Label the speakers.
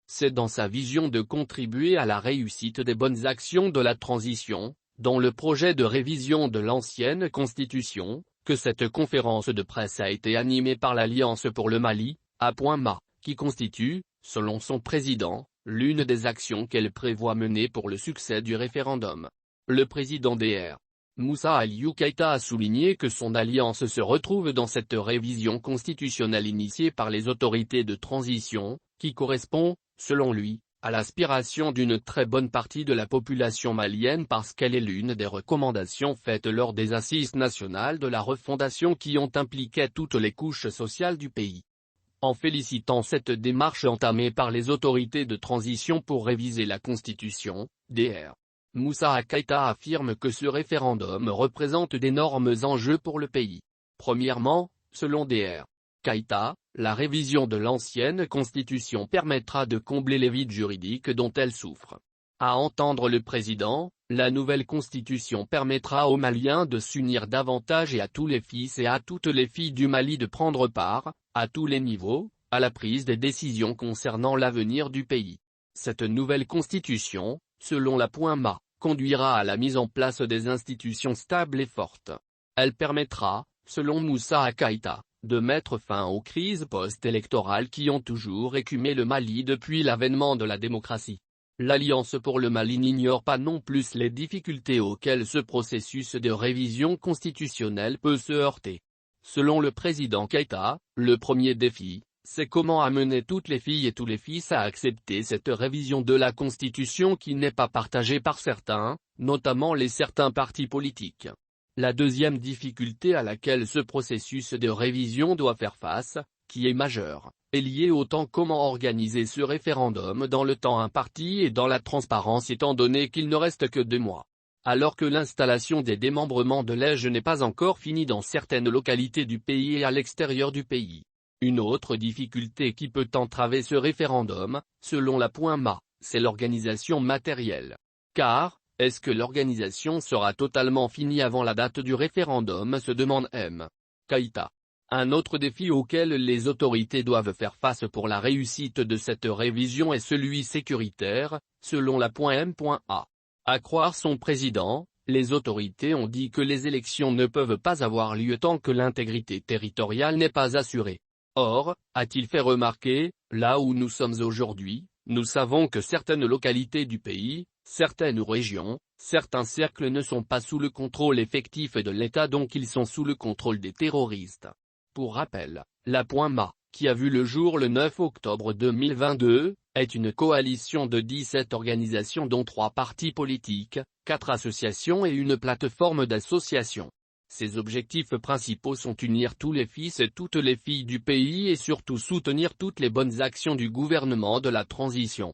Speaker 1: C'est dans sa vision de contribuer à la réussite des bonnes actions de la transition, dans le projet de révision de l'ancienne Constitution, que cette conférence de presse a été animée par l'Alliance pour le Mali, A.Ma, qui constitue, selon son président, l'une des actions qu'elle prévoit mener pour le succès du référendum. Le président Dr. Moussa Aliou Keïta a souligné que son alliance se retrouve dans cette révision constitutionnelle initiée par les autorités de transition, qui correspond, selon lui, à l'aspiration d'une très bonne partie de la population malienne parce qu'elle est l'une des recommandations faites lors des assises nationales de la refondation qui ont impliqué toutes les couches sociales du pays. En félicitant cette démarche entamée par les autorités de transition pour réviser la Constitution, Dr. Moussa Keïta affirme que ce référendum représente d'énormes enjeux pour le pays. Premièrement, selon Dr. Keïta, la révision de l'ancienne Constitution permettra de combler les vides juridiques dont elle souffre. À entendre le président, la nouvelle Constitution permettra aux Maliens de s'unir davantage et à tous les fils et à toutes les filles du Mali de prendre part, à tous les niveaux, à la prise des décisions concernant l'avenir du pays. Cette nouvelle Constitution, selon l'A.Ma, conduira à la mise en place des institutions stables et fortes. Elle permettra, selon Moussa Keïta, de mettre fin aux crises post-électorales qui ont toujours écumé le Mali depuis l'avènement de la démocratie. L'Alliance pour le Mali n'ignore pas non plus les difficultés auxquelles ce processus de révision constitutionnelle peut se heurter. Selon le président Keïta, le premier défi, c'est comment amener toutes les filles et tous les fils à accepter cette révision de la Constitution qui n'est pas partagée par certains, notamment certains partis politiques. La deuxième difficulté à laquelle ce processus de révision doit faire face, qui est majeure, est liée au temps. Comment organiser ce référendum dans le temps imparti et dans la transparence étant donné qu'il ne reste que 2 mois. Alors que l'installation des démembrements de l'EJ n'est pas encore finie dans certaines localités du pays et à l'extérieur du pays. Une autre difficulté qui peut entraver ce référendum, selon l'A.Ma, c'est l'organisation matérielle. Car, est-ce que l'organisation sera totalement finie avant la date du référendum, se demande M. Keïta. Un autre défi auquel les autorités doivent faire face pour la réussite de cette révision est celui sécuritaire, selon l'A.M.A. À croire son président, les autorités ont dit que les élections ne peuvent pas avoir lieu tant que l'intégrité territoriale n'est pas assurée. Or, a-t-il fait remarquer, là où nous sommes aujourd'hui, nous savons que certaines localités du pays, certaines régions, certains cercles ne sont pas sous le contrôle effectif de l'État donc ils sont sous le contrôle des terroristes. Pour rappel, l'A.Ma, qui a vu le jour le 9 octobre 2022, est une coalition de 17 organisations dont 3 partis politiques, 4 associations et une plateforme d'associations. Ses objectifs principaux sont unir tous les fils et toutes les filles du pays et surtout soutenir toutes les bonnes actions du gouvernement de la transition.